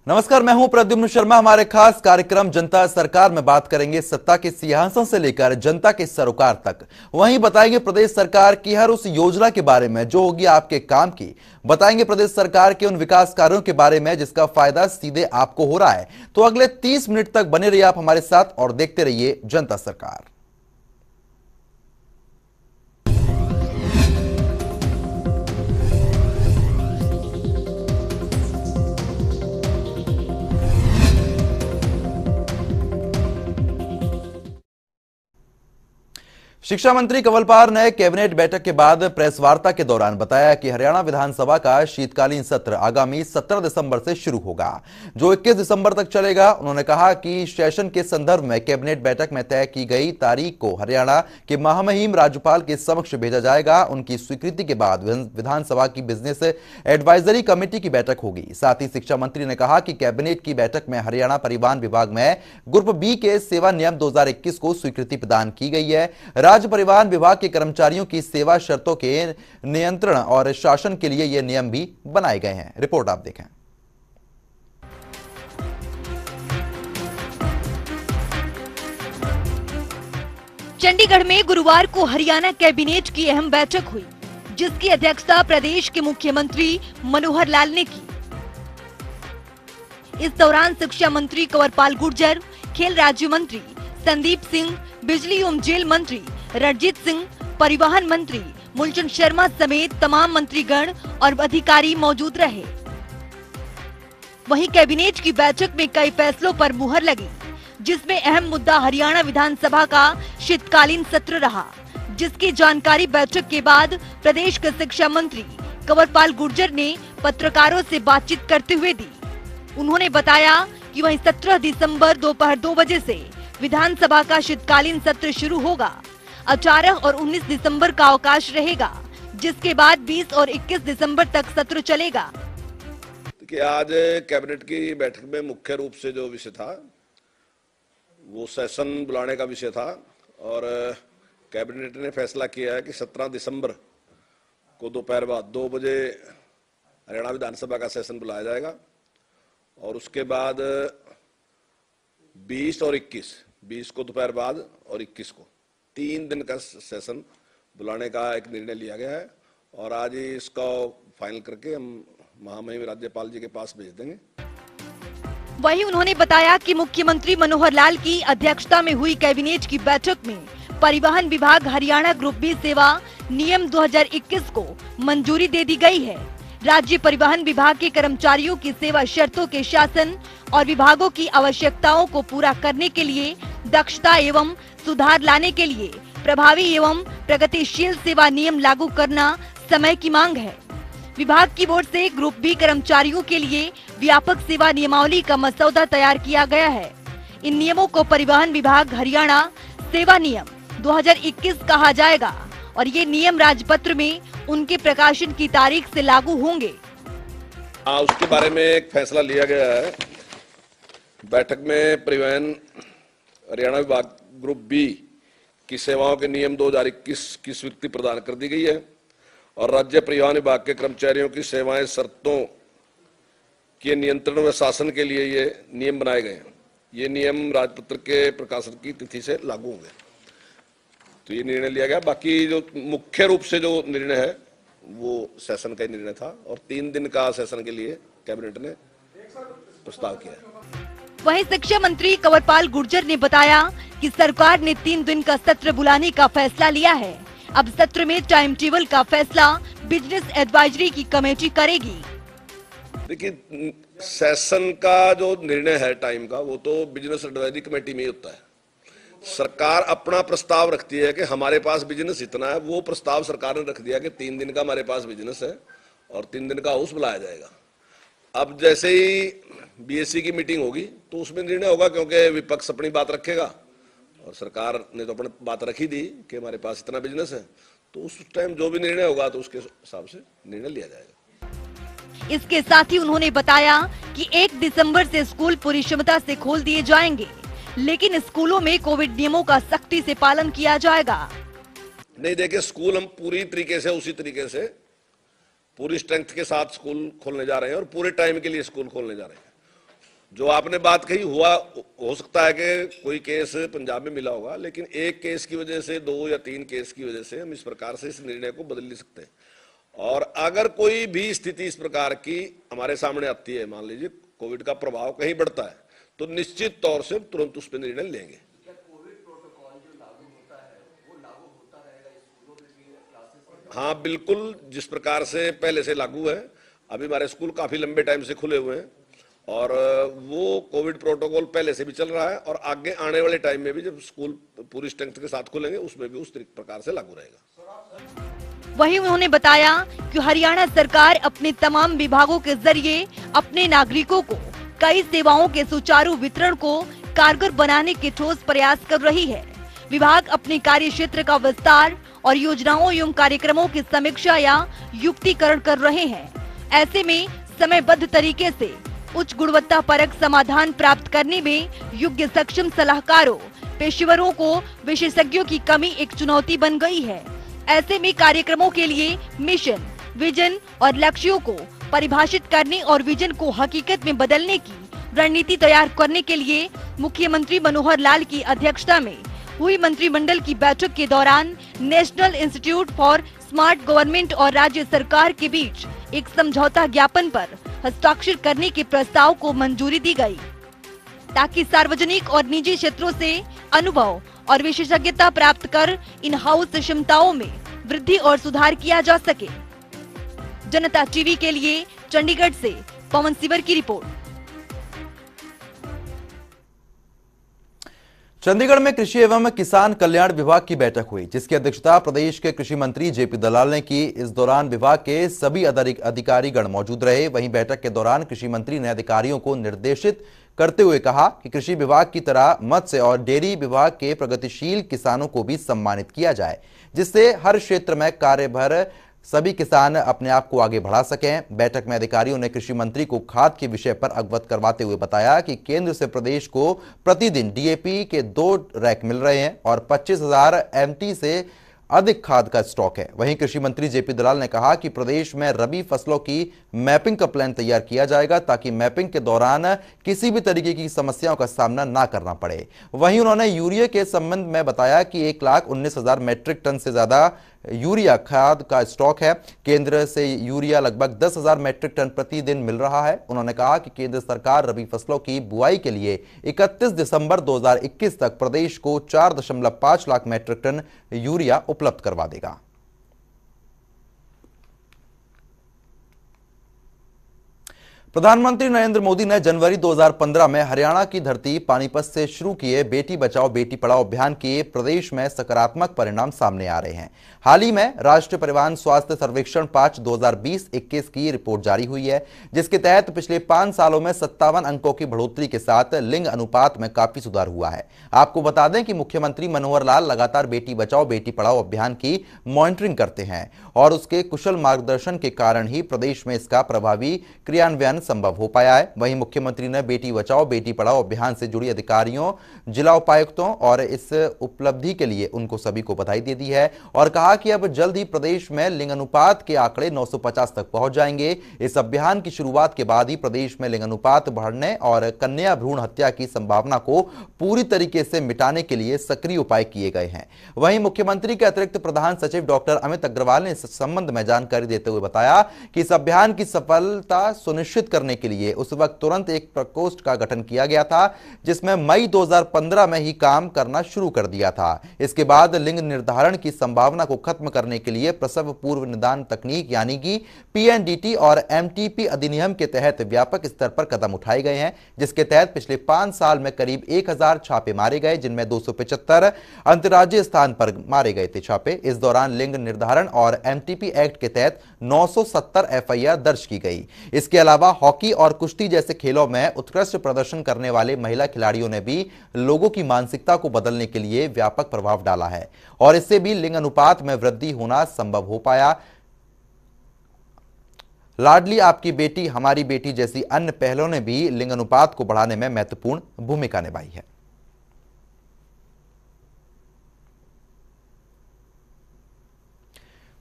नमस्कार, मैं हूं प्रद्युम्न शर्मा। हमारे खास कार्यक्रम जनता सरकार में बात करेंगे सत्ता के सिंहासन से लेकर जनता के सरोकार तक। वहीं बताएंगे प्रदेश सरकार की हर उस योजना के बारे में जो होगी आपके काम की। बताएंगे प्रदेश सरकार के उन विकास कार्यों के बारे में जिसका फायदा सीधे आपको हो रहा है। तो अगले 30 मिनट तक बने रहिए आप हमारे साथ और देखते रहिए जनता सरकार। शिक्षा मंत्री कंवरपाल ने कैबिनेट बैठक के बाद प्रेस वार्ता के दौरान बताया कि हरियाणा विधानसभा का शीतकालीन सत्र आगामी 17 दिसंबर से शुरू होगा, जो 21 दिसंबर तक चलेगा। उन्होंने कहा कि सेशन के संदर्भ में कैबिनेट बैठक में तय की गई तारीख को हरियाणा के महामहिम राज्यपाल के समक्ष भेजा जाएगा। उनकी स्वीकृति के बाद विधानसभा की बिजनेस एडवाइजरी कमेटी की बैठक होगी। साथ ही शिक्षा मंत्री ने कहा कि कैबिनेट की बैठक में हरियाणा परिवहन विभाग में ग्रुप बी के सेवा नियम 2021 को स्वीकृति प्रदान की गई है। राज्य परिवहन विभाग के कर्मचारियों की सेवा शर्तों के नियंत्रण और शासन के लिए ये नियम भी बनाए गए हैं। रिपोर्ट आप देखें। चंडीगढ़ में गुरुवार को हरियाणा कैबिनेट की अहम बैठक हुई, जिसकी अध्यक्षता प्रदेश के मुख्यमंत्री मनोहर लाल ने की। इस दौरान शिक्षा मंत्री कंवरपाल गुर्जर, खेल राज्य मंत्री संदीप सिंह, बिजली एवं जेल मंत्री रणजीत सिंह, परिवहन मंत्री मूलचंद शर्मा समेत तमाम मंत्रीगण और अधिकारी मौजूद रहे। वहीं कैबिनेट की बैठक में कई फैसलों पर मुहर लगी, जिसमें अहम मुद्दा हरियाणा विधानसभा का शीतकालीन सत्र रहा, जिसकी जानकारी बैठक के बाद प्रदेश के शिक्षा मंत्री कंवरपाल गुर्जर ने पत्रकारों से बातचीत करते हुए दी। उन्होंने बताया कि वहीं 17 दिसंबर दोपहर 2 बजे से विधानसभा का शीतकालीन सत्र शुरू होगा। 18 और 19 दिसंबर का अवकाश रहेगा, जिसके बाद 20 और 21 दिसंबर तक सत्र चलेगा। कि आज कैबिनेट की बैठक में मुख्य रूप से जो विषय था वो सेशन बुलाने का विषय था और कैबिनेट ने फैसला किया है कि 17 दिसंबर को दोपहर बाद 2 बजे हरियाणा विधानसभा का सेशन बुलाया जाएगा और उसके बाद 20 और 21 को दोपहर बाद और 21 को 3 दिन का सेशन बुलाने का एक निर्णय लिया गया है और आज ही इसका फाइनल करके हम महामहिम राज्यपाल जी के पास भेज देंगे। वहीं उन्होंने बताया कि मुख्यमंत्री मनोहर लाल की अध्यक्षता में हुई कैबिनेट की बैठक में परिवहन विभाग हरियाणा ग्रुप बी सेवा नियम 2021 को मंजूरी दे दी गई है। राज्य परिवहन विभाग के कर्मचारियों की सेवा शर्तों के शासन और विभागों की आवश्यकताओं को पूरा करने के लिए दक्षता एवं सुधार लाने के लिए प्रभावी एवं प्रगतिशील सेवा नियम लागू करना समय की मांग है। विभाग की ओर से ग्रुप बी कर्मचारियों के लिए व्यापक सेवा नियमावली का मसौदा तैयार किया गया है। इन नियमों को परिवहन विभाग हरियाणा सेवा नियम 2021 कहा जाएगा और ये नियम राजपत्र में उनके प्रकाशन की तारीख से लागू होंगे। उसके बारे में एक फैसला लिया गया है। बैठक में परिवहन हरियाणा विभाग ग्रुप बी की सेवाओं के नियम 2021 की स्वीकृति प्रदान कर दी गई है और राज्य परिवहन विभाग के कर्मचारियों की सेवाएं शर्तों के नियंत्रण व शासन के लिए ये नियम बनाए गए हैं। ये नियम राजपत्र के प्रकाशन की तिथि से लागू होंगे। तो ये निर्णय लिया गया। बाकी जो मुख्य रूप से जो निर्णय है वो सेशन का निर्णय था और 3 दिन का सेशन के लिए कैबिनेट ने प्रस्ताव किया है। वहीं शिक्षा मंत्री कंवरपाल गुर्जर ने बताया कि सरकार ने 3 दिन का सत्र बुलाने का फैसला लिया है। अब सत्र में टाइम टेबल का फैसला बिजनेस एडवाइजरी की कमेटी करेगी। देखिए, सेशन का जो निर्णय है टाइम का वो तो बिजनेस एडवाइजरी कमेटी में ही होता है। सरकार अपना प्रस्ताव रखती है कि हमारे पास बिजनेस इतना है, वो प्रस्ताव सरकार ने रख दिया कि 3 दिन का हमारे पास बिजनेस है और 3 दिन का हाउस बुलाया जाएगा। अब जैसे ही बीएससी की मीटिंग होगी तो उसमें निर्णय होगा, क्योंकि विपक्ष अपनी बात रखेगा और सरकार ने तो अपनी बात रखी दी कि हमारे पास इतना बिजनेस है, तो उस टाइम जो भी निर्णय होगा तो उसके हिसाब से निर्णय लिया जाएगा। इसके साथ ही उन्होंने बताया कि 1 दिसंबर से स्कूल पूरी क्षमता से खोल दिए जाएंगे, लेकिन स्कूलों में कोविड नियमों का सख्ती से पालन किया जाएगा। नहीं, देखिए, स्कूल हम पूरी तरीके से उसी तरीके से पूरी स्ट्रेंथ के साथ स्कूल खोलने जा रहे हैं और पूरे टाइम के लिए स्कूल खोलने जा रहे हैं। जो आपने बात कही हुआ, हो सकता है कि कोई केस पंजाब में मिला होगा, लेकिन एक केस की वजह से, 2 या 3 केस की वजह से हम इस प्रकार से इस निर्णय को बदल नहीं सकते। और अगर कोई भी स्थिति इस प्रकार की हमारे सामने आती है, मान लीजिए कोविड का प्रभाव कहीं बढ़ता है, तो निश्चित तौर से तुरंत उस पर निर्णय लेंगे। हाँ बिल्कुल, जिस प्रकार से पहले से लागू है। अभी हमारे स्कूल काफी लंबे टाइम से खुले हुए हैं और वो कोविड प्रोटोकॉल पहले से भी चल रहा है, और आगे आने वाले टाइम में भी जब स्कूल पूरी स्ट्रेंथ के साथ खुलेंगे उसमें भी उस प्रकार से लागू रहेगा। वहीं उन्होंने बताया कि हरियाणा सरकार अपने तमाम विभागों के जरिए अपने नागरिकों को कई सेवाओं के सुचारू वितरण को कारगर बनाने के ठोस प्रयास कर रही है। विभाग अपने कार्य क्षेत्र का विस्तार और योजनाओं एवं कार्यक्रमों की समीक्षा या युक्तिकरण कर रहे हैं। ऐसे में समयबद्ध तरीके से उच्च गुणवत्ता परक समाधान प्राप्त करने में योग्य सक्षम सलाहकारों, पेशेवरों को विशेषज्ञों की कमी एक चुनौती बन गई है। ऐसे में कार्यक्रमों के लिए मिशन, विजन और लक्ष्यों को परिभाषित करने और विजन को हकीकत में बदलने की रणनीति तैयार करने के लिए मुख्यमंत्री मनोहर लाल की अध्यक्षता में हुई मंत्रिमंडल की बैठक के दौरान national institute for smart government और राज्य सरकार के बीच एक समझौता ज्ञापन पर हस्ताक्षर करने के प्रस्ताव को मंजूरी दी गई, ताकि सार्वजनिक और निजी क्षेत्रों से अनुभव और विशेषज्ञता प्राप्त कर इन हाउस क्षमताओं में वृद्धि और सुधार किया जा सके। जनता टीवी के लिए चंडीगढ़ से पवन सिवर की रिपोर्ट। चंडीगढ़ में कृषि एवं किसान कल्याण विभाग की बैठक हुई, जिसकी अध्यक्षता प्रदेश के कृषि मंत्री जेपी दलाल ने की। इस दौरान विभाग के सभी अधिकारीगण मौजूद रहे। वहीं बैठक के दौरान कृषि मंत्री ने अधिकारियों को निर्देशित करते हुए कहा कि कृषि विभाग की तरह मत्स्य और डेयरी विभाग के प्रगतिशील किसानों को भी सम्मानित किया जाए, जिससे हर क्षेत्र में कार्यभार सभी किसान अपने आप को आगे बढ़ा सकें। बैठक में अधिकारियों ने कृषि मंत्री को खाद के विषय पर अवगत करवाते हुए बताया कि केंद्र से प्रदेश को प्रतिदिन डीएपी के 2 रैक मिल रहे हैं और 25,000 एमटी से अधिक खाद का स्टॉक है। वहीं कृषि मंत्री जेपी दलाल ने कहा कि प्रदेश में रबी फसलों की मैपिंग का प्लान तैयार किया जाएगा, ताकि मैपिंग के दौरान किसी भी तरीके की समस्याओं का सामना ना करना पड़े। वहीं उन्होंने यूरिया के संबंध में बताया कि 1,19,000 मेट्रिक टन से ज्यादा यूरिया खाद का स्टॉक है। केंद्र से यूरिया लगभग 10,000 मेट्रिक टन प्रतिदिन मिल रहा है। उन्होंने कहा कि केंद्र सरकार रबी फसलों की बुआई के लिए 31 दिसंबर 2021 तक प्रदेश को 4.5 लाख मेट्रिक टन यूरिया उपलब्ध करवा देगा। प्रधानमंत्री नरेंद्र मोदी ने जनवरी 2015 में हरियाणा की धरती पानीपत से शुरू किए बेटी बचाओ बेटी पढ़ाओ अभियान के प्रदेश में सकारात्मक परिणाम सामने आ रहे हैं। हाल ही में राष्ट्रीय परिवहन स्वास्थ्य सर्वेक्षण 5 2020-21 की रिपोर्ट जारी हुई है, जिसके तहत पिछले 5 सालों में 57 अंकों की बढ़ोतरी के साथ लिंग अनुपात में काफी सुधार हुआ है। आपको बता दें कि मुख्यमंत्री मनोहर लाल लगातार बेटी बचाओ बेटी पढ़ाओ अभियान की मॉनिटरिंग करते हैं और उसके कुशल मार्गदर्शन के कारण ही प्रदेश में इसका प्रभावी क्रियान्वयन संभव हो पाया है। वहीं मुख्यमंत्री ने बेटी बचाओ बेटी पढ़ाओ अभियान से जुड़ी अधिकारियों, जिला उपायुक्तों और इस उपलब्धि के लिए उनको सभी को बधाई दे दी है और कहा कि अब जल्द ही प्रदेश में लिंग अनुपात के आंकड़े 950 तक पहुंच जाएंगे। इस अभियान की शुरुआत के बाद ही प्रदेश में लिंग अनुपात बढ़ने और कन्या भ्रूण हत्या की संभावना को पूरी तरीके से मिटाने के लिए सक्रिय उपाय किए गए हैं। वहीं मुख्यमंत्री के अतिरिक्त प्रधान सचिव डॉक्टर अमित अग्रवाल ने इस संबंध में जानकारी देते हुए बताया कि इस अभियान की सफलता सुनिश्चित करने के लिए उस वक्त तुरंत एक प्रकोष्ठ का गठन किया गया था, जिसमें मई 2015 में ही काम करना शुरू कर दिया था। इसके बाद लिंग निर्धारण की संभावना को खत्म करने के लिए प्रसव पूर्व निदान तकनीक यानी कि पीएनडीटी और एमटीपी अधिनियम के तहत व्यापक स्तर पर कदम उठाए गए हैं, जिसके तहत पिछले 5 साल में करीब 1000 छापे मारे गए, जिनमें 275 अंतर्राज्यीय स्थान पर मारे गए थे छापे। इस दौरान लिंग निर्धारण और एमटीपी एक्ट के तहत 970 एफआईआर दर्ज की गई। इसके अलावा हॉकी और कुश्ती जैसे खेलों में उत्कृष्ट प्रदर्शन करने वाले महिला खिलाड़ियों ने भी लोगों की मानसिकता को बदलने के लिए व्यापक प्रभाव डाला है और इससे भी लिंग अनुपात में वृद्धि होना संभव हो पाया। लाडली आपकी बेटी हमारी बेटी जैसी अन्य पहलों ने भी लिंग अनुपात को बढ़ाने में महत्वपूर्ण भूमिका निभाई है।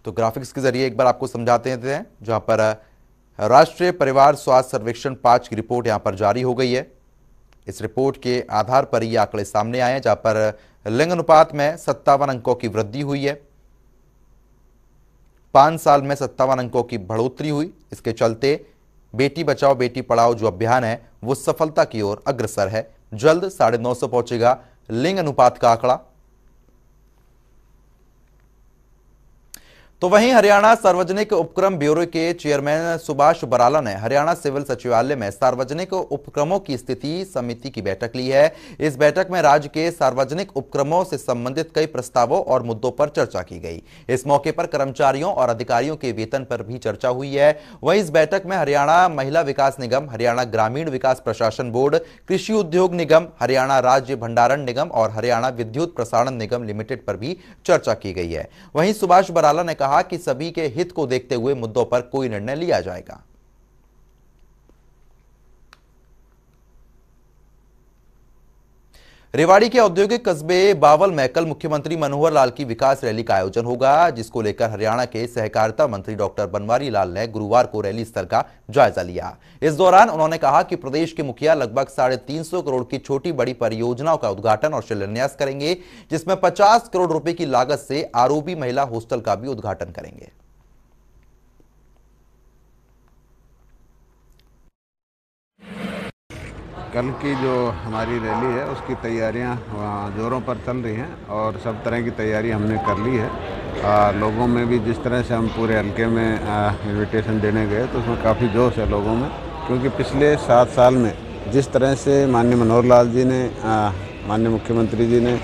तो ग्राफिक्स के जरिए एक बार आपको समझाते हैं, जहां पर राष्ट्रीय परिवार स्वास्थ्य सर्वेक्षण 5 की रिपोर्ट यहां पर जारी हो गई है। इस रिपोर्ट के आधार पर ये आंकड़े सामने आए हैं, जहां पर लिंग अनुपात में 57 अंकों की वृद्धि हुई है। 5 साल में 57 अंकों की बढ़ोतरी हुई। इसके चलते बेटी बचाओ बेटी पढ़ाओ जो अभियान है वो सफलता की ओर अग्रसर है। जल्द 950 पहुंचेगा लिंग अनुपात का आंकड़ा। तो वहीं हरियाणा सार्वजनिक उपक्रम ब्यूरो के चेयरमैन सुभाष बराला ने हरियाणा सिविल सचिवालय में सार्वजनिक उपक्रमों की स्थिति समिति की बैठक ली है। इस बैठक में राज्य के सार्वजनिक उपक्रमों से संबंधित कई प्रस्तावों और मुद्दों पर चर्चा की गई। इस मौके पर कर्मचारियों और अधिकारियों के वेतन पर भी चर्चा हुई है। वहीं इस बैठक में हरियाणा महिला विकास निगम, हरियाणा ग्रामीण विकास प्रशासन बोर्ड, कृषि उद्योग निगम, हरियाणा राज्य भंडारण निगम और हरियाणा विद्युत प्रसारण निगम लिमिटेड पर भी चर्चा की गई है। वहीं सुभाष बराला ने कहा कि सभी के हित को देखते हुए मुद्दों पर कोई निर्णय लिया जाएगा। रेवाड़ी के औद्योगिक कस्बे बावल में कल मुख्यमंत्री मनोहर लाल की विकास रैली का आयोजन होगा, जिसको लेकर हरियाणा के सहकारिता मंत्री डॉक्टर बनवारी लाल ने गुरुवार को रैली स्थल का जायजा लिया। इस दौरान उन्होंने कहा कि प्रदेश के मुखिया लगभग 350 करोड़ की छोटी बड़ी परियोजनाओं का उद्घाटन और शिलान्यास करेंगे, जिसमें 50 करोड़ रुपए की लागत से आरओबी महिला हॉस्टल का भी उद्घाटन करेंगे। कल की जो हमारी रैली है उसकी तैयारियां ज़ोरों पर चल रही हैं और सब तरह की तैयारी हमने कर ली है। लोगों में भी जिस तरह से हम पूरे हल्के में इन्विटेशन देने गए तो उसमें काफ़ी जोश है लोगों में, क्योंकि पिछले 7 साल में जिस तरह से माननीय मनोहर लाल जी ने, माननीय मुख्यमंत्री जी ने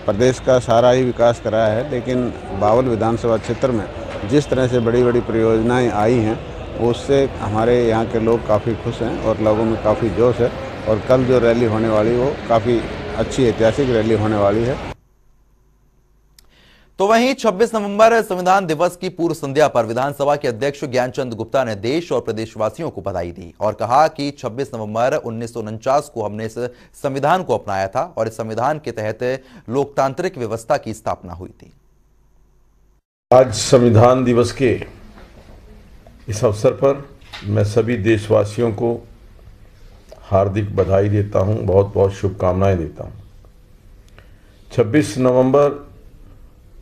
प्रदेश का सारा ही विकास कराया है, लेकिन बावल विधानसभा क्षेत्र में जिस तरह से बड़ी बड़ी परियोजनाएँ आई हैं उससे हमारे यहाँ के लोग काफ़ी खुश हैं और लोगों में काफ़ी जोश है। और कल जो रैली होने वाली वो काफ़ी अच्छी ऐतिहासिक रैली होने वाली है। तो वहीं 26 नवंबर संविधान दिवस की पूर्व संध्या पर विधानसभा के अध्यक्ष ज्ञानचंद गुप्ता ने देश और प्रदेशवासियों को बधाई दी और कहा कि 26 नवंबर 1949 को हमने इस संविधान को अपनाया था और इस संविधान के तहत लोकतांत्रिक व्यवस्था की स्थापना हुई थी। आज संविधान दिवस के इस अवसर पर मैं सभी देशवासियों को हार्दिक बधाई देता हूं, बहुत बहुत शुभकामनाएं देता हूं। 26 नवंबर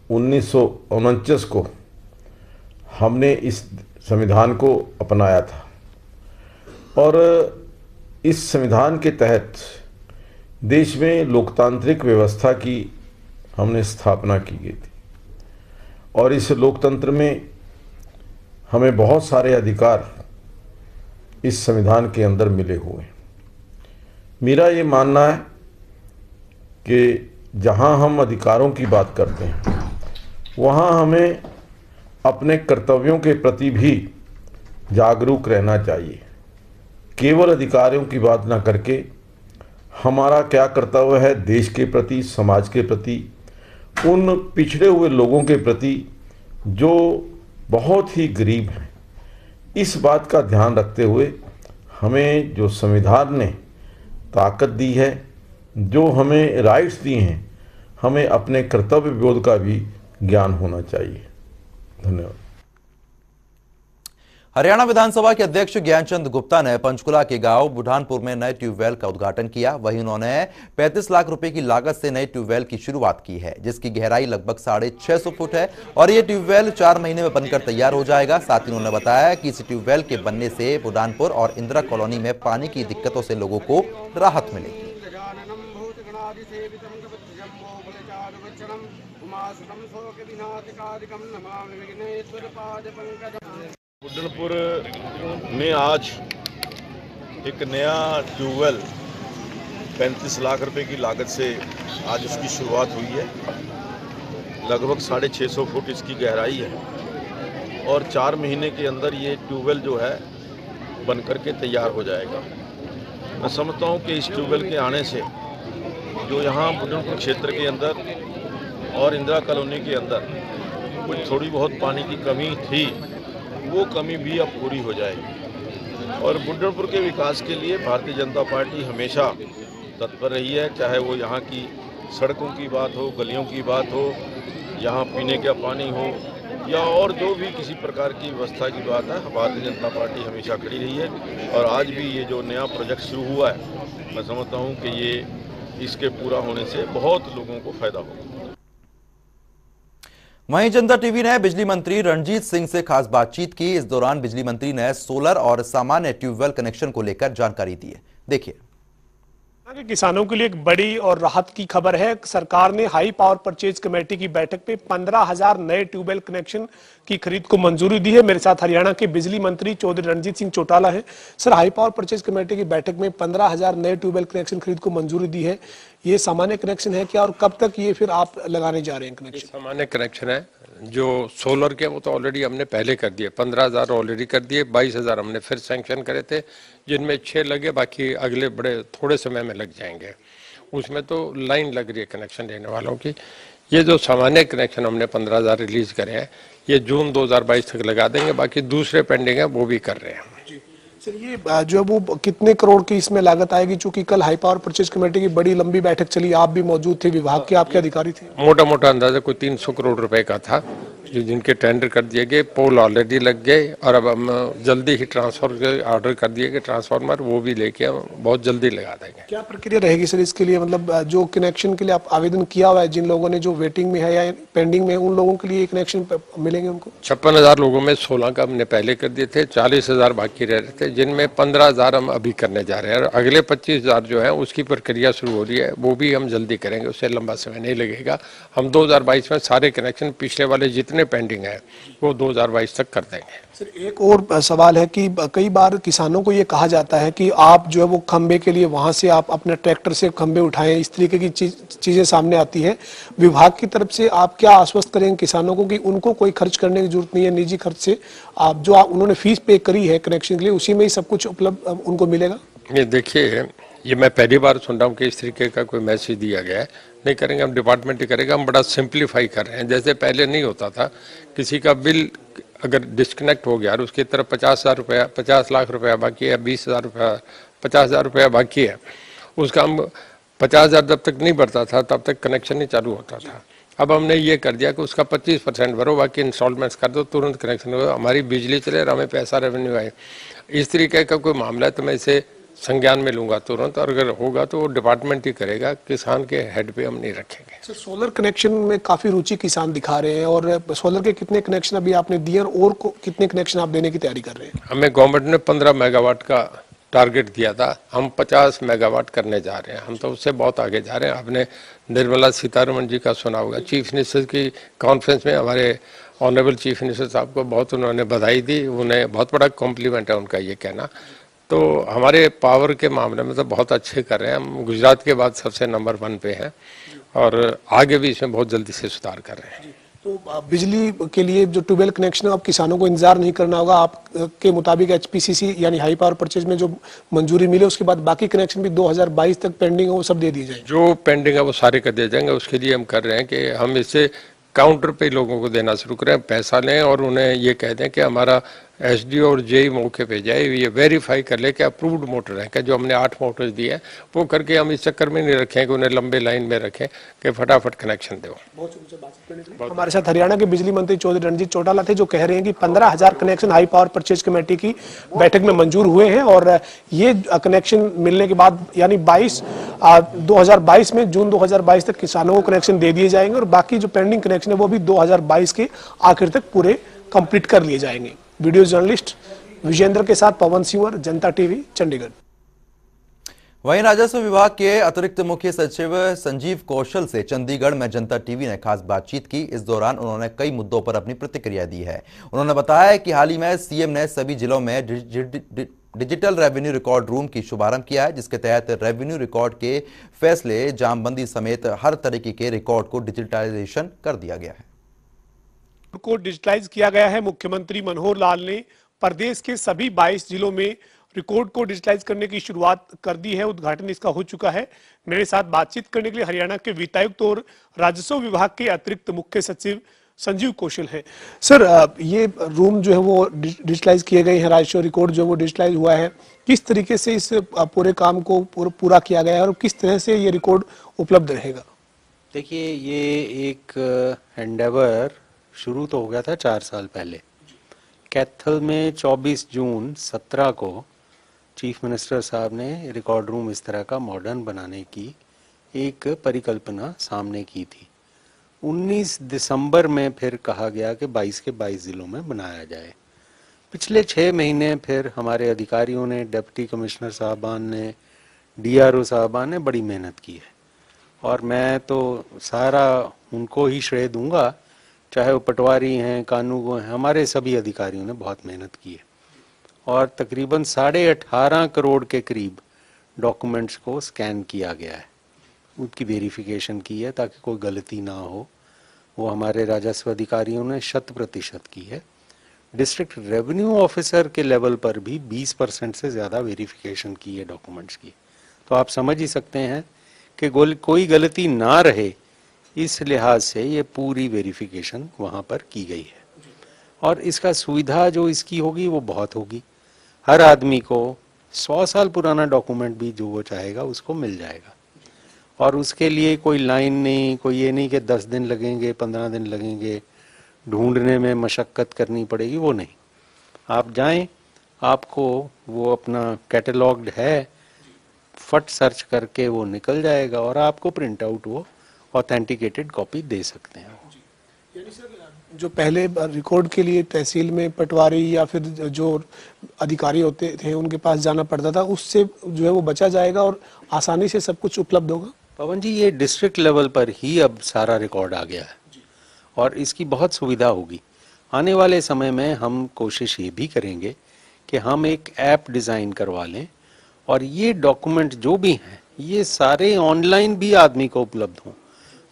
1949 को हमने इस संविधान को अपनाया था और इस संविधान के तहत देश में लोकतांत्रिक व्यवस्था की हमने स्थापना की गई थी और इस लोकतंत्र में हमें बहुत सारे अधिकार इस संविधान के अंदर मिले हुए हैं। मेरा ये मानना है कि जहां हम अधिकारों की बात करते हैं वहां हमें अपने कर्तव्यों के प्रति भी जागरूक रहना चाहिए। केवल अधिकारों की बात ना करके हमारा क्या कर्तव्य है देश के प्रति, समाज के प्रति, उन पिछड़े हुए लोगों के प्रति जो बहुत ही गरीब हैं। इस बात का ध्यान रखते हुए हमें जो संविधान ने ताकत दी है, जो हमें राइट्स दी हैं, हमें अपने कर्तव्य बोध का भी ज्ञान होना चाहिए। धन्यवाद। हरियाणा विधानसभा के अध्यक्ष ज्ञानचंद गुप्ता ने पंचकुला के गांव बुढ़ानपुर में नए ट्यूबवेल का उद्घाटन किया। वहीं उन्होंने 35 लाख रुपए की लागत से नए ट्यूबवेल की शुरुआत की है, जिसकी गहराई लगभग 650 फुट है और ये ट्यूबवेल 4 महीने में बनकर तैयार हो जाएगा। साथ ही उन्होंने बताया कि इस ट्यूबवेल के बनने से बुढ़ानपुर और इंदिरा कॉलोनी में पानी की दिक्कतों से लोगों को राहत मिलेगी। बुढ़ानपुर में आज एक नया ट्यूबवेल 35 लाख रुपए की लागत से आज उसकी शुरुआत हुई है। लगभग 650 फुट इसकी गहराई है और 4 महीने के अंदर ये ट्यूबवेल जो है बनकर के तैयार हो जाएगा। मैं समझता हूँ कि इस ट्यूबवेल के आने से जो यहाँ बुढ़ानपुर क्षेत्र के अंदर और इंदिरा कॉलोनी के अंदर कुछ थोड़ी बहुत पानी की कमी थी, वो कमी भी अब पूरी हो जाएगी। और बुढ़ानपुर के विकास के लिए भारतीय जनता पार्टी हमेशा तत्पर रही है, चाहे वो यहाँ की सड़कों की बात हो, गलियों की बात हो, यहाँ पीने का पानी हो, या और जो भी किसी प्रकार की व्यवस्था की बात है, भारतीय जनता पार्टी हमेशा खड़ी रही है। और आज भी ये जो नया प्रोजेक्ट शुरू हुआ है, मैं समझता हूँ कि ये इसके पूरा होने से बहुत लोगों को फायदा होगा। वहीं जनता टीवी ने बिजली मंत्री रणजीत सिंह से खास बातचीत की। इस दौरान बिजली मंत्री ने सोलर और सामान्य ट्यूबवेल कनेक्शन को लेकर जानकारी दी है। देखिए। किसानों के लिए एक बड़ी और राहत की खबर है। सरकार ने हाई पावर परचेज कमेटी की बैठक में 15,000 नए ट्यूबवेल कनेक्शन की खरीद को मंजूरी दी है। मेरे साथ हरियाणा के बिजली मंत्री चौधरी रणजीत सिंह चौटाला हैं। Sir, high power purchase committee की बैठक में 15,000 नए ट्यूबवेल कनेक्शन खरीद को मंजूरी दी है। ये सामान्य कनेक्शन है क्या, और कब तक ये फिर आप लगाने जा रहे हैं कनेक्शन? सामान्य कनेक्शन है। जो सोलर के वो तो ऑलरेडी हमने पहले कर दिए, 15,000 ऑलरेडी कर दिए, 22,000 हमने फिर सैंक्शन करे थे, जिनमें 6 लगे, बाकी अगले बड़े थोड़े समय में लग जाएंगे। उसमें तो लाइन लग रही है कनेक्शन लेने वालों की। ये जो सामान्य कनेक्शन हमने 15,000 रिलीज करे हैं, ये जून 2022 तक लगा देंगे, बाकी दूसरे पेंडिंग है वो भी कर रहे हैं। सर, ये जो है वो कितने करोड़ की इसमें लागत आएगी? चूंकि कल हाई पावर परचेज कमेटी की बड़ी लंबी बैठक चली, आप भी मौजूद थे, विभाग के आपके अधिकारी थे। मोटा मोटा अंदाजा कोई 300 करोड़ रुपए का था, जिनके टेंडर कर दिए गए, पोल ऑलरेडी लग गए, और अब हम जल्दी ही ट्रांसफर के ऑर्डर कर दिए गए ट्रांसफार्मर, वो भी लेके हम बहुत जल्दी लगा देंगे। क्या प्रक्रिया रहेगी सर इसके लिए? मतलब जो कनेक्शन के लिए आप आवेदन किया हुआ है, जिन लोगों ने जो वेटिंग में है या पेंडिंग में है, उन लोगों के लिए कनेक्शन मिलेंगे उनको? 56,000 लोगों में 16 का हमने पहले कर दिए थे, 40,000 बाकी रह रहे थे, जिनमें 15,000 हम अभी करने जा रहे हैं, और अगले 25,000 जो है उसकी प्रक्रिया शुरू हो रही है, वो भी हम जल्दी करेंगे, उससे लंबा समय नहीं लगेगा। हम 2022 में सारे कनेक्शन पिछले वाले जितने पेंडिंग है वो 2022 तक कर देंगे। सर, एक और सवाल है कि कई बार किसानों को ये कहा जाता है कि आप जो है वो खंबे के लिए वहां से आप अपने ट्रैक्टर से खंबे उठाएं, इस तरीके की चीजें सामने आती है। विभाग की तरफ से आप क्या आश्वस्त करेंगे किसानों को कि उनको कोई खर्च करने की जरूरत नहीं है, निजी खर्च से आप जो उन्होंने फीस पे करी है कनेक्शन के लिए, उसी में ही सब कुछ उपलब्ध उनको मिलेगा? ये देखिए, ये मैं पहली बार सुन रहा हूँ कि इस तरीके का कोई मैसेज दिया गया है। नहीं करेंगे, हम डिपार्टमेंट ही करेगा। हम बड़ा सिंप्लीफाई कर रहे हैं। जैसे पहले नहीं होता था, किसी का बिल अगर डिस्कनेक्ट हो गया और उसकी तरफ 50,000 रुपया, 50 लाख रुपया बाकी है, 20,000 रुपया, 50,000 रुपया बाकी है, उसका हम 50,000 जब तक नहीं बढ़ता था तब तक कनेक्शन नहीं चालू होता था। अब हमने ये कर दिया कि उसका 25% भरो, बाकी इंस्टॉलमेंट्स कर दो, तुरंत कनेक्शन हो, हमारी बिजली चले और हमें पैसा रेवेन्यू आए। इस तरीके का कोई मामला है तो मैं इसे संज्ञान में लूंगा तुरंत, और अगर होगा तो वो डिपार्टमेंट ही करेगा, किसान के हेड पे हम नहीं रखेंगे। सर, सोलर कनेक्शन में काफी रुचि किसान दिखा रहे हैं, और सोलर के कितने कनेक्शन अभी आपने दिए और कितने कनेक्शन आप देने की तैयारी कर रहे हैं? हमें गवर्नमेंट ने 15 मेगावाट का टारगेट दिया था, हम 50 मेगावाट करने जा रहे हैं। हम तो उससे बहुत आगे जा रहे हैं। आपने निर्मला सीतारमण जी का सुना होगा, चीफ मिनिस्टर की कॉन्फ्रेंस में हमारे ऑनरेबल चीफ मिनिस्टर साहब को बहुत उन्होंने बधाई दी, उन्हें बहुत बड़ा कॉम्प्लीमेंट है उनका ये कहना। तो हमारे पावर के मामले में तो बहुत अच्छे कर रहे हैं। हम गुजरात के बाद सबसे नंबर 1 पे हैं, और आगे भी इसमें बहुत जल्दी से सुधार कर रहे हैं। तो बिजली के लिए जो ट्यूबवेल कनेक्शन, अब किसानों को इंतजार नहीं करना होगा। आपके मुताबिक एचपीसीसी यानी हाई पावर परचेज में जो मंजूरी मिले, उसके बाद बाकी कनेक्शन भी 2022 तक पेंडिंग है, वो सब दे दिए जाएंगे। जो पेंडिंग है वो सारे कर दिए जाएंगे। उसके लिए हम कर रहे हैं कि हम इसे काउंटर पे लोगों को देना शुरू करें, पैसा लें और उन्हें ये कह दें कि हमारा एसडीओ और जेई मौके पे जाए, ये वेरीफाई कर ले कि अप्रूव्ड मोटर है, कि जो हमने 8 मोटर्स दिए हैं वो करके हम इस चक्कर में नहीं रखें कि उन्हें लंबे लाइन में रखें कि फटाफट कनेक्शन दो। हमारे साथ हरियाणा के बिजली मंत्री चौधरी रणजीत चौटाला थे, जो कह रहे हैं कि 15,000 connection high power purchase committee की बैठक में मंजूर हुए हैं, और ये कनेक्शन मिलने के बाद यानी 2022 में जून 2022 तक किसानों को कनेक्शन दे दिए जाएंगे, और बाकी जो पेंडिंग कनेक्शन है वो भी 2022 के आखिर तक पूरे कंप्लीट कर लिए जाएंगे। वीडियो जर्नलिस्ट विजेंद्र के साथ पवन सिंह, जनता टीवी, चंडीगढ़। वहीं राजस्व विभाग के अतिरिक्त मुख्य सचिव संजीव कौशल से चंडीगढ़ में जनता टीवी ने खास बातचीत की। इस दौरान उन्होंने कई मुद्दों पर अपनी प्रतिक्रिया दी है। उन्होंने बताया कि हाल ही में सीएम ने सभी जिलों में डिजिटल रेवेन्यू रिकॉर्ड रूम की शुभारंभ किया है, जिसके तहत रेवेन्यू रिकॉर्ड के फैसले, जामबंदी समेत हर तरीके के रिकॉर्ड को डिजिटलाइजेशन कर दिया गया है। को डिजिटलाइज किया गया है। मुख्यमंत्री मनोहर लाल ने प्रदेश के सभी 22 जिलों में रिकॉर्ड को डिजिटलाइज करने की शुरुआत कर दी है। उद्घाटन इसका हो चुका है। मेरे साथ बातचीत करने के लिए हरियाणा के वित्तायुक्त और राजस्व विभाग के अतिरिक्त मुख्य सचिव संजीव कौशल है। सर, ये रूम जो है वो डिजिटलाइज किए गए हैं, राजस्व रिकॉर्ड जो वो डिजिटलाइज हुआ है, किस तरीके से इस पूरे काम को पूरा किया गया है और किस तरह से ये रिकॉर्ड उपलब्ध रहेगा? देखिए, ये एक एंडेवर शुरू तो हो गया था 4 साल पहले। कैथल में 24 जून 17 को चीफ मिनिस्टर साहब ने रिकॉर्ड रूम इस तरह का मॉडर्न बनाने की एक परिकल्पना सामने की थी। 19 दिसंबर में फिर कहा गया कि 22 के 22 जिलों में बनाया जाए। पिछले 6 महीने फिर हमारे अधिकारियों ने, डिप्टी कमिश्नर साहबान ने, DRO साहबान ने बड़ी मेहनत की है और मैं तो सारा उनको ही श्रेय दूंगा, चाहे वो पटवारी हैं, कानूगो हैं, हमारे सभी अधिकारियों ने बहुत मेहनत की है और तकरीबन 18.5 करोड़ के करीब डॉक्यूमेंट्स को स्कैन किया गया है, उनकी वेरिफिकेशन की है ताकि कोई गलती ना हो। वो हमारे राजस्व अधिकारियों ने 100% की है। डिस्ट्रिक्ट रेवेन्यू ऑफिसर के लेवल पर भी 20% से ज़्यादा वेरिफिकेशन की है डॉक्यूमेंट्स की। तो आप समझ ही सकते हैं कि कोई गलती ना रहे, इस लिहाज से ये पूरी वेरिफिकेशन वहाँ पर की गई है और इसका सुविधा जो इसकी होगी वो बहुत होगी। हर आदमी को 100 साल पुराना डॉक्यूमेंट भी जो वो चाहेगा उसको मिल जाएगा और उसके लिए कोई लाइन नहीं, कोई ये नहीं कि 10 दिन लगेंगे, 15 दिन लगेंगे, ढूंढने में मशक्क़त करनी पड़ेगी, वो नहीं। आप जाएं, आपको वो अपना कैटलॉग्ड है, फट सर्च करके वो निकल जाएगा और आपको प्रिंट आउट वो ऑथेंटिकेटेड कॉपी दे सकते हैं। यानी सर, जो पहले रिकॉर्ड के लिए तहसील में पटवारी या फिर जो अधिकारी होते थे उनके पास जाना पड़ता था, उससे जो है वो बचा जाएगा और आसानी से सब कुछ उपलब्ध होगा। पवन जी, ये डिस्ट्रिक्ट लेवल पर ही अब सारा रिकॉर्ड आ गया है और इसकी बहुत सुविधा होगी। आने वाले समय में हम कोशिश ये भी करेंगे कि हम एक ऐप डिज़ाइन करवा लें और ये डॉक्यूमेंट जो भी हैं ये सारे ऑनलाइन भी आदमी को उपलब्ध हों।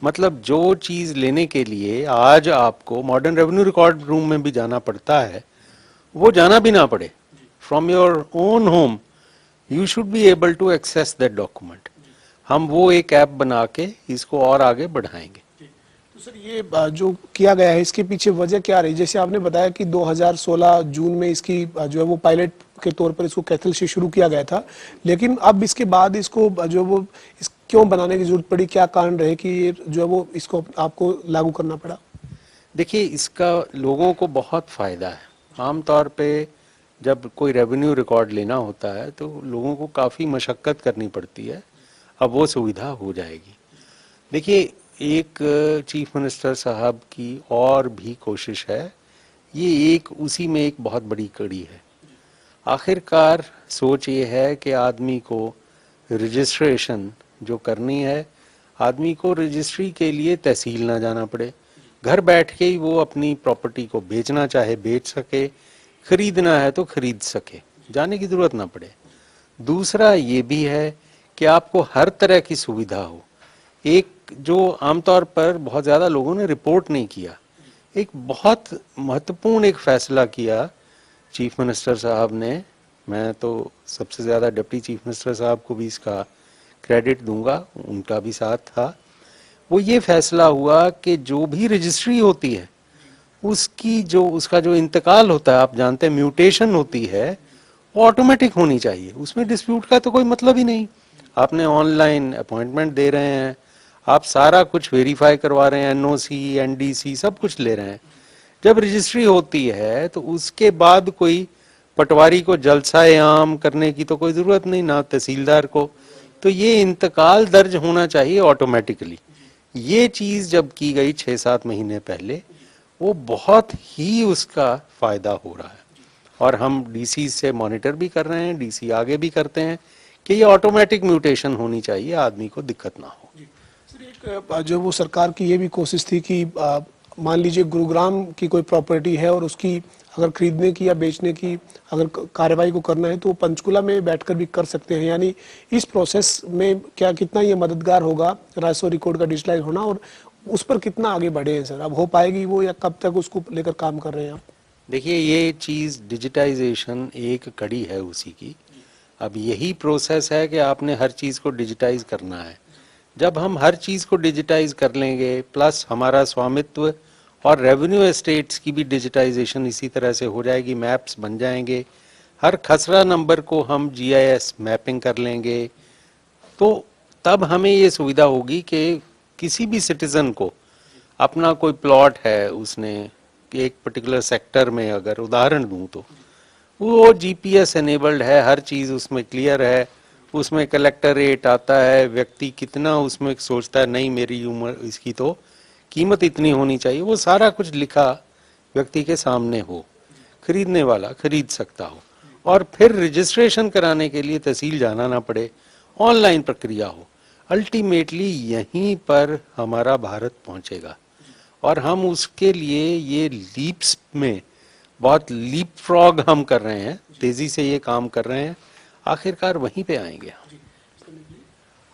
मतलब जो चीज़ लेने के लिए आज आपको मॉडर्न रेवेन्यू रिकॉर्ड रूम में भी जाना पड़ता है, वो जाना भी ना पड़े। From your own home you should be able to access that document. हम वो एक ऐप बना के इसको और आगे बढ़ाएंगे। तो सर, ये जो किया गया है इसके पीछे वजह क्या रही? जैसे आपने बताया कि 2016 जून में इसकी जो है वो पायलट के तौर पर इसको कैथल से शुरू किया गया था, लेकिन अब इसके बाद इसको जो है वो क्यों बनाने की जरूरत पड़ी? क्या कारण रहे कि ये जो है वो इसको आपको लागू करना पड़ा? देखिए, इसका लोगों को बहुत फ़ायदा है। आमतौर पे जब कोई रेवेन्यू रिकॉर्ड लेना होता है तो लोगों को काफ़ी मशक्क़त करनी पड़ती है, अब वो सुविधा हो जाएगी। देखिए, एक चीफ मिनिस्टर साहब की और भी कोशिश है, ये एक उसी में एक बहुत बड़ी कड़ी है। आखिरकार सोच ये है कि आदमी को रजिस्ट्रेशन जो करनी है, आदमी को रजिस्ट्री के लिए तहसील ना जाना पड़े, घर बैठ के ही वो अपनी प्रॉपर्टी को बेचना चाहे बेच सके, खरीदना है तो खरीद सके, जाने की ज़रूरत ना पड़े। दूसरा ये भी है कि आपको हर तरह की सुविधा हो। एक जो आमतौर पर बहुत ज़्यादा लोगों ने रिपोर्ट नहीं किया, एक बहुत महत्वपूर्ण एक फैसला किया चीफ मिनिस्टर साहब ने। मैं तो सबसे ज़्यादा डिप्टी चीफ मिनिस्टर साहब को भी इसका क्रेडिट दूंगा, उनका भी साथ था। वो ये फैसला हुआ कि जो भी रजिस्ट्री होती है उसका जो इंतकाल होता है, आप जानते हैं म्यूटेशन होती है, वो ऑटोमेटिक होनी चाहिए। उसमें डिस्प्यूट का तो कोई मतलब ही नहीं। आपने ऑनलाइन अपॉइंटमेंट दे रहे हैं, आप सारा कुछ वेरीफाई करवा रहे हैं, NOC, NDC सब कुछ ले रहे हैं। जब रजिस्ट्री होती है तो उसके बाद कोई पटवारी को जलसाए आम करने की तो कोई ज़रूरत नहीं, ना तहसीलदार को। तो ये इंतकाल दर्ज होना चाहिए ऑटोमेटिकली। ये चीज़ जब की गई 6-7 महीने पहले, वो बहुत ही उसका फ़ायदा हो रहा है और हम DC से मॉनिटर भी कर रहे हैं, DC आगे भी करते हैं कि ये ऑटोमेटिक म्यूटेशन होनी चाहिए, आदमी को दिक्कत ना हो। सर, एक जो वो सरकार की ये भी कोशिश थी कि मान लीजिए गुरुग्राम की कोई प्रॉपर्टी है और उसकी अगर खरीदने की या बेचने की अगर कार्रवाई को करना है तो वो पंचकुला में बैठकर भी कर सकते हैं। यानी इस प्रोसेस में क्या कितना ये मददगार होगा राजस्व रिकॉर्ड का डिजिटलाइज होना, और उस पर कितना आगे बढ़े हैं सर? अब हो पाएगी वो या कब तक उसको लेकर काम कर रहे हैं आप? देखिए, ये चीज़ डिजिटाइजेशन एक कड़ी है उसी की। अब यही प्रोसेस है कि आपने हर चीज़ को डिजिटाइज करना है। जब हम हर चीज़ को डिजिटाइज कर लेंगे, प्लस हमारा स्वामित्व और रेवेन्यू एस्टेट्स की भी डिजिटाइजेशन इसी तरह से हो जाएगी, मैप्स बन जाएंगे, हर खसरा नंबर को हम GIS मैपिंग कर लेंगे, तो तब हमें ये सुविधा होगी कि किसी भी सिटीज़न को अपना कोई प्लॉट है, उसने एक पर्टिकुलर सेक्टर में, अगर उदाहरण दूं तो वो जीपीएस एनेबल्ड है, हर चीज उसमें क्लियर है, उसमें कलेक्टर रेट आता है, व्यक्ति कितना उसमें सोचता है नहीं मेरी उम्र इसकी तो कीमत इतनी होनी चाहिए, वो सारा कुछ लिखा व्यक्ति के सामने हो, खरीदने वाला खरीद सकता हो, और फिर रजिस्ट्रेशन कराने के लिए तहसील जाना ना पड़े, ऑनलाइन प्रक्रिया हो। अल्टीमेटली यहीं पर हमारा भारत पहुंचेगा और हम उसके लिए ये लीप्स में बहुत लीप फ्रॉग हम कर रहे हैं, तेजी से ये काम कर रहे हैं, आखिरकार वहीं पे आएंगे।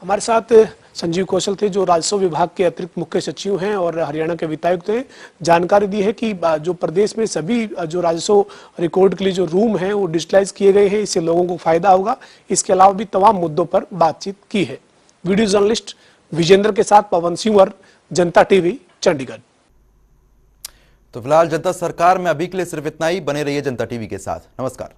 हमारे साथ संजीव कौशल थे जो राजस्व विभाग के अतिरिक्त मुख्य सचिव हैं और हरियाणा के वित्तायुक्त हैं। जानकारी दी है कि जो प्रदेश में सभी जो राजस्व रिकॉर्ड के लिए जो रूम हैं वो डिजिटलाइज किए गए हैं, इससे लोगों को फायदा होगा। इसके अलावा भी तमाम मुद्दों पर बातचीत की है। वीडियो जर्नलिस्ट विजेंद्र के साथ पवन सिंह, जनता टीवी, चंडीगढ़। तो फिलहाल जनता सरकार में अभी के लिए सिर्फ इतना ही। बने रहिए जनता टीवी के साथ। नमस्कार।